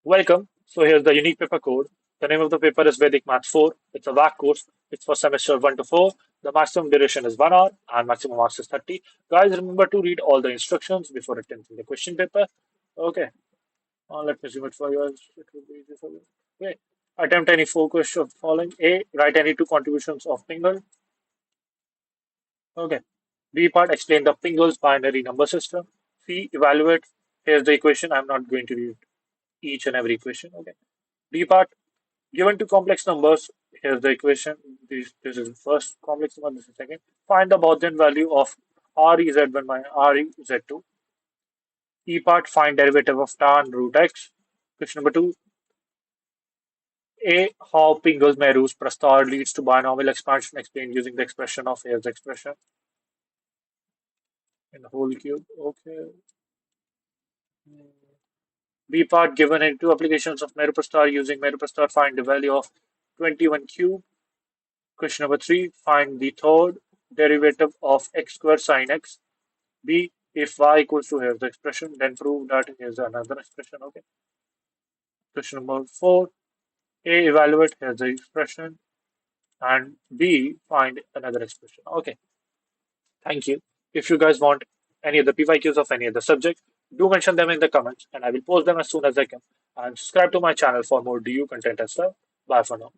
Welcome. So here's the unique paper code. The name of the paper is Vedic Maths 4. It's a VAC course. It's for semester 1 to 4. The maximum duration is 1 hour and maximum marks is 30. Guys, remember to read all the instructions before attempting the question paper. Okay. Let me zoom it for you. It will be easy for you. Okay. Attempt any four questions following. A. Write any two contributions of Pingle. Okay. B part, explain the Pingle's binary number system. C. Evaluate. Here's the equation. I'm not going to read each and every equation. Okay. D part, given two complex numbers, here's the equation. This is the first complex number, this is second. Find the Baudian value of REZ1 minus REZ2. E part, find derivative of tan root x. Question number 2. A. How Pingles-Merus Prastar leads to binomial expansion explained using the expression of here's the expression in the whole cube. Okay. B part, given in two applications of Meru Prastar using Meru Prastar, find the value of 21 cube. Question number 3, find the third derivative of x squared sine x. B, if y equals to here's the expression, then prove that here's another expression. Okay. Question number 4, A, evaluate here's the expression, and B, find another expression. Okay. Thank you. If you guys want any of the PYQs of any other subject, do mention them in the comments, and I will post them as soon as I can. And subscribe to my channel for more DU content as well. Bye for now.